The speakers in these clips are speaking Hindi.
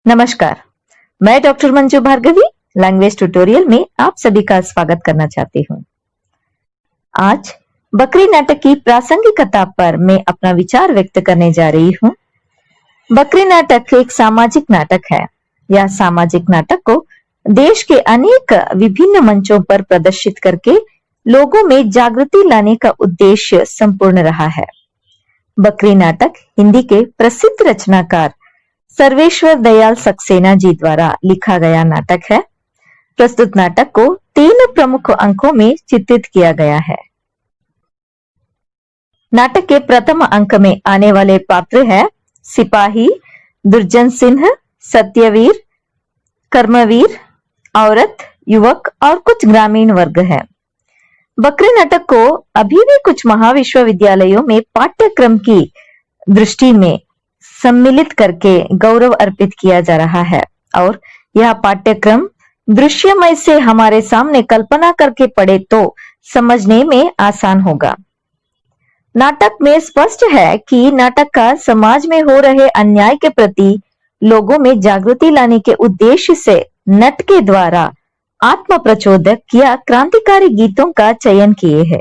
नमस्कार, मैं doctor Manju Bhargavi language tutorial में आप सभी का स्वागत करना चाहती हूँ। आज बकरी नाटक की प्रासंगिकता पर मैं अपना विचार व्यक्त करने जा रही हूँ। बकरी नाटक एक सामाजिक नाटक है। यह सामाजिक नाटक को देश के अनेक विभिन्न मंचों पर प्रदर्शित करके लोगों में जागृति लाने का उद्देश्य संपूर्ण रहा है। बकरी नाटक हिंदी के प्रसिद्ध रचनाकार सर्वेश्वर दयाल सक्सेना जी द्वारा लिखा गया नाटक है। प्रस्तुत नाटक को 3 प्रमुख अंकों में चित्रित किया गया है। नाटक के प्रथम अंक में आने वाले पात्र है सिपाही, दुर्जन सिंह, सत्यवीर, कर्मवीर, औरत, युवक और कुछ ग्रामीण वर्ग है। बकरी नाटक को अभी भी कुछ महाविश्वविद्यालयों में पाठ्यक्रम की दृष्टि में सम्मिलित करके गौरव अर्पित किया जा रहा है और यह पाठ्यक्रम दृश्यमय से हमारे सामने कल्पना करके पढ़े तो समझने में आसान होगा। नाटक में स्पष्ट है कि नाटककार समाज में हो रहे अन्याय के प्रति लोगों में जागृति लाने के उद्देश्य से नट के द्वारा आत्म प्रचोदक या क्रांतिकारी गीतों का चयन किए हैं।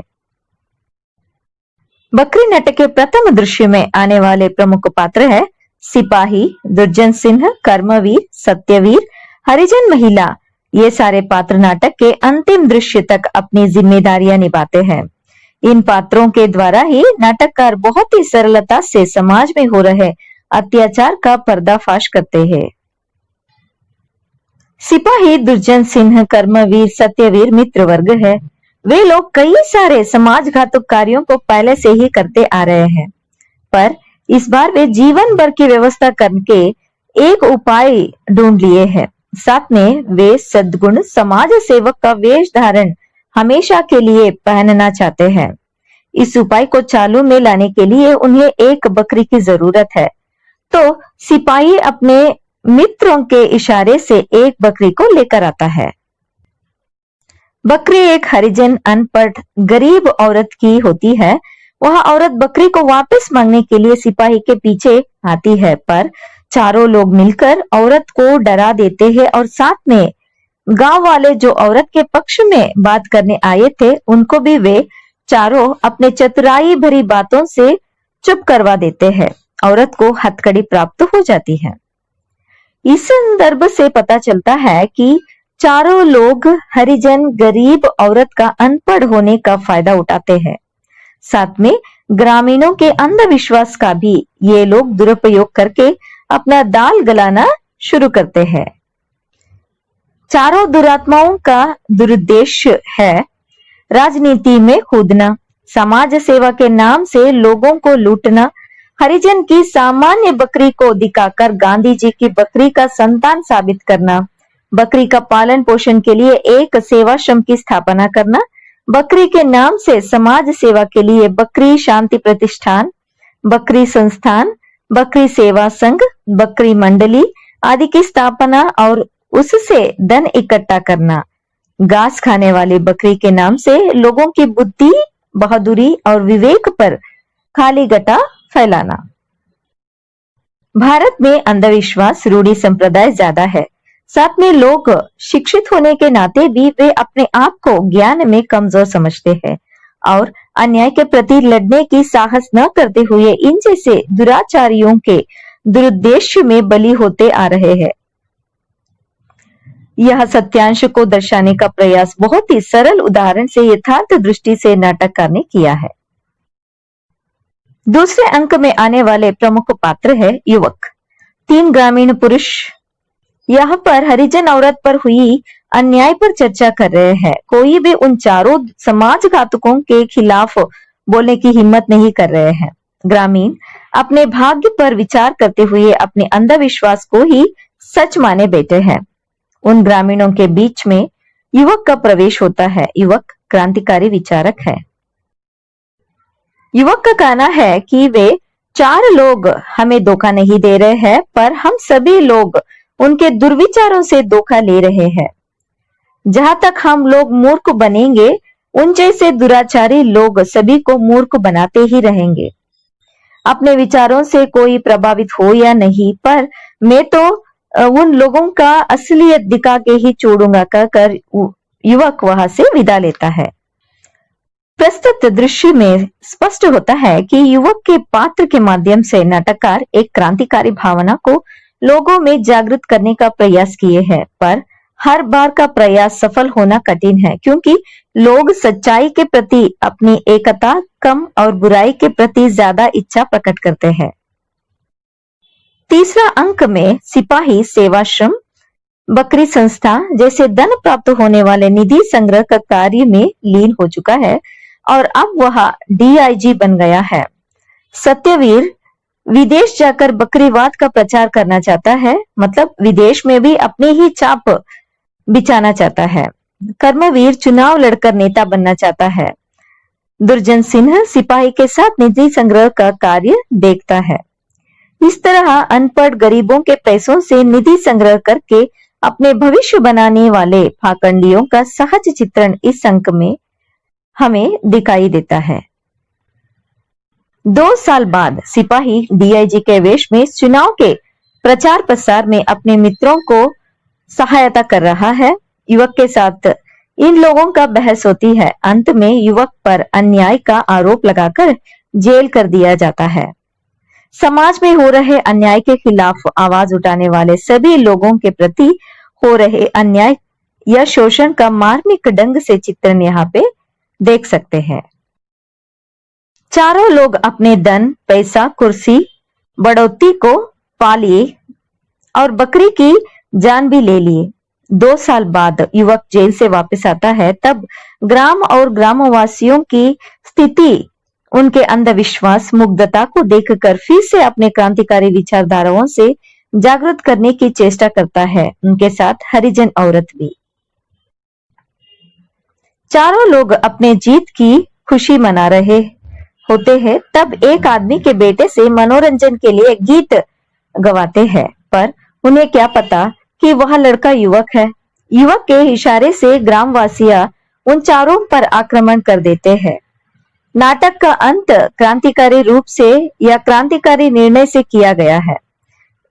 बकरी नाटक के प्रथम दृश्य में आने वाले प्रमुख पात्र है सिपाही, दुर्जन सिंह, कर्मवीर, सत्यवीर, हरिजन महिला। ये सारे पात्र नाटक के अंतिम दृश्य तक अपनी जिम्मेदारियां निभाते हैं। इन पात्रों के द्वारा ही नाटककार बहुत ही सरलता से समाज में हो रहे अत्याचार का पर्दाफाश करते हैं। सिपाही, दुर्जन सिंह, कर्मवीर, सत्यवीर मित्र वर्ग है। वे लोग कई सारे समाज घातक कार्यों को पहले से ही करते आ रहे हैं, पर इस बार वे जीवन भर की व्यवस्था करके एक उपाय ढूंढ लिए हैं। साथ में वे सद्गुण समाज सेवक का वेश धारण हमेशा के लिए पहनना चाहते हैं। इस उपाय को चालू में लाने के लिए उन्हें एक बकरी की जरूरत है, तो सिपाही अपने मित्रों के इशारे से एक बकरी को लेकर आता है। बकरी एक हरिजन अनपढ़ गरीब औरत की होती है। वह औरत बकरी को वापस मांगने के लिए सिपाही के पीछे आती है, पर चारों लोग मिलकर औरत को डरा देते हैं और साथ में गांव वाले जो औरत के पक्ष में बात करने आए थे उनको भी वे चारों अपने चतुराई भरी बातों से चुप करवा देते हैं। औरत को हथकड़ी प्राप्त हो जाती है। इस संदर्भ से पता चलता है कि चारों लोग हरिजन गरीब औरत का अनपढ़ होने का फायदा उठाते हैं। साथ में ग्रामीणों के अंधविश्वास का भी ये लोग दुरुपयोग करके अपना दाल गलाना शुरू करते हैं। चारों दुरात्माओं का दुरुद्देश्य है राजनीति में कूदना, समाज सेवा के नाम से लोगों को लूटना, हरिजन की सामान्य बकरी को दिखाकर गांधी जी की बकरी का संतान साबित करना, बकरी का पालन पोषण के लिए एक सेवाश्रम की स्थापना करना, बकरी के नाम से समाज सेवा के लिए बकरी शांति प्रतिष्ठान, बकरी संस्थान, बकरी सेवा संघ, बकरी मंडली आदि की स्थापना और उससे धन इकट्ठा करना, घास खाने वाली बकरी के नाम से लोगों की बुद्धि, बहादुरी और विवेक पर खाली गटा फैलाना। भारत में अंधविश्वास रूढ़ी संप्रदाय ज्यादा है। साथ में लोग शिक्षित होने के नाते भी वे अपने आप को ज्ञान में कमजोर समझते हैं और अन्याय के प्रति लड़ने की साहस न करते हुए इन जैसे दुराचारियों के दुरुद्देश्य में बली होते आ रहे हैं। यह सत्यांश को दर्शाने का प्रयास बहुत ही सरल उदाहरण से यथार्थ दृष्टि से नाटककार ने किया है। दूसरे अंक में आने वाले प्रमुख पात्र है युवक। 3 ग्रामीण पुरुष यहाँ पर हरिजन औरत पर हुई अन्याय पर चर्चा कर रहे हैं। कोई भी उन चारों समाज घातकों के खिलाफ बोलने की हिम्मत नहीं कर रहे हैं। ग्रामीण अपने भाग्य पर विचार करते हुए अपने अंधविश्वास को ही सच माने बैठे हैं। उन ग्रामीणों के बीच में युवक का प्रवेश होता है। युवक क्रांतिकारी विचारक है। युवक का कहना है कि वे 4 लोग हमें धोखा नहीं दे रहे हैं, पर हम सभी लोग उनके दुर्विचारों से धोखा ले रहे हैं। जहां तक हम लोग मूर्ख बनेंगे, उन जैसे दुराचारी लोग सभी को मूर्ख बनाते ही रहेंगे। अपने विचारों से कोई प्रभावित हो या नहीं, पर मैं तो उन लोगों का असलियत दिखा के ही छोड़ूंगा कहकर युवक वहां से विदा लेता है। प्रस्तुत दृश्य में स्पष्ट होता है कि युवक के पात्र के माध्यम से नाटककार एक क्रांतिकारी भावना को लोगों में जागृत करने का प्रयास किए हैं, पर हर बार का प्रयास सफल होना कठिन है क्योंकि लोग सच्चाई के प्रति अपनी एकता कम और बुराई के प्रति ज्यादा इच्छा प्रकट करते हैं। तीसरा अंक में सिपाही सेवाश्रम, बकरी संस्था जैसे धन प्राप्त होने वाले निधि संग्रह का कार्य में लीन हो चुका है और अब वह डीआईजी बन गया है। सत्यवीर विदेश जाकर बकरीवाद का प्रचार करना चाहता है, मतलब विदेश में भी अपनी ही छाप बिछाना चाहता है। कर्मवीर चुनाव लड़कर नेता बनना चाहता है। दुर्जन सिंह सिपाही के साथ निधि संग्रह का कार्य देखता है। इस तरह अनपढ़ गरीबों के पैसों से निधि संग्रह करके अपने भविष्य बनाने वाले पाखंडियों का सहज चित्रण इस अंक में हमें दिखाई देता है। 2 साल बाद सिपाही डीआईजी के वेश में चुनाव के प्रचार प्रसार में अपने मित्रों को सहायता कर रहा है। युवक के साथ इन लोगों का बहस होती है। अंत में युवक पर अन्याय का आरोप लगाकर जेल कर दिया जाता है। समाज में हो रहे अन्याय के खिलाफ आवाज उठाने वाले सभी लोगों के प्रति हो रहे अन्याय या शोषण का मार्मिक ढंग से चित्रण यहाँ पे देख सकते हैं। चारों लोग अपने धन, पैसा, कुर्सी, बढ़ोतरी को पा लिए और बकरी की जान भी ले लिए। 2 साल बाद युवक जेल से वापस आता है, तब ग्राम और ग्रामवासियों की स्थिति उनके अंधविश्वास, मुग्धता को देखकर फिर से अपने क्रांतिकारी विचारधाराओं से जागृत करने की चेष्टा करता है। उनके साथ हरिजन औरत भी। चारों लोग अपने जीत की खुशी मना रहे होते हैं, तब एक आदमी के बेटे से मनोरंजन के लिए गीत गवाते हैं, पर उन्हें क्या पता कि वह लड़का युवक है। युवक के इशारे से ग्रामवासियां उन चारों पर आक्रमण कर देते हैं। नाटक का अंत क्रांतिकारी रूप से या क्रांतिकारी निर्णय से किया गया है।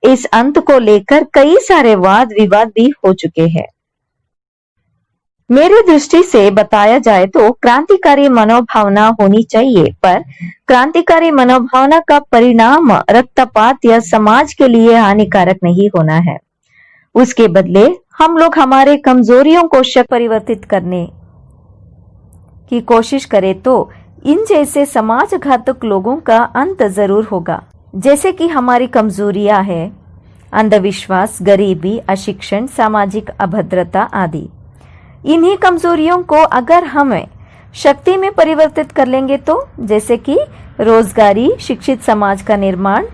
इस अंत को लेकर कई सारे वाद विवाद भी हो चुके हैं। मेरी दृष्टि से बताया जाए तो क्रांतिकारी मनोभावना होनी चाहिए, पर क्रांतिकारी मनोभावना का परिणाम रक्तपात या समाज के लिए हानिकारक नहीं होना है। उसके बदले हम लोग हमारे कमजोरियों को शक्ति परिवर्तित करने की कोशिश करें तो इन जैसे समाज घातक लोगों का अंत जरूर होगा। जैसे कि हमारी कमजोरियां हैं अंधविश्वास, गरीबी, अशिक्षण, सामाजिक अभद्रता आदि। इन्हीं कमजोरियों को अगर हम शक्ति में परिवर्तित कर लेंगे तो जैसे कि रोजगारी, शिक्षित समाज का निर्माण,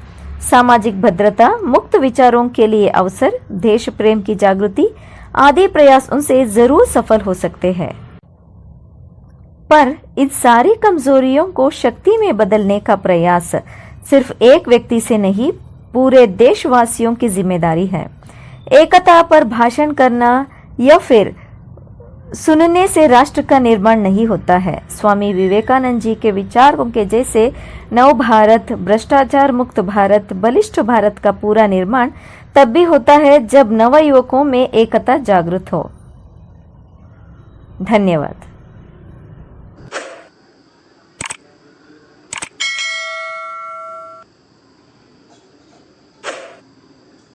सामाजिक भद्रता, मुक्त विचारों के लिए अवसर, देश प्रेम की जागृति आदि प्रयास उनसे जरूर सफल हो सकते हैं। पर इन सारी कमजोरियों को शक्ति में बदलने का प्रयास सिर्फ एक व्यक्ति से नहीं, पूरे देशवासियों की जिम्मेदारी है। एकता पर भाषण करना या फिर सुनने से राष्ट्र का निर्माण नहीं होता है। स्वामी विवेकानंद जी के विचारों के जैसे नव भारत, भ्रष्टाचार मुक्त भारत, बलिष्ठ भारत का पूरा निर्माण तब भी होता है जब नव युवकों में एकता जागृत हो। धन्यवाद।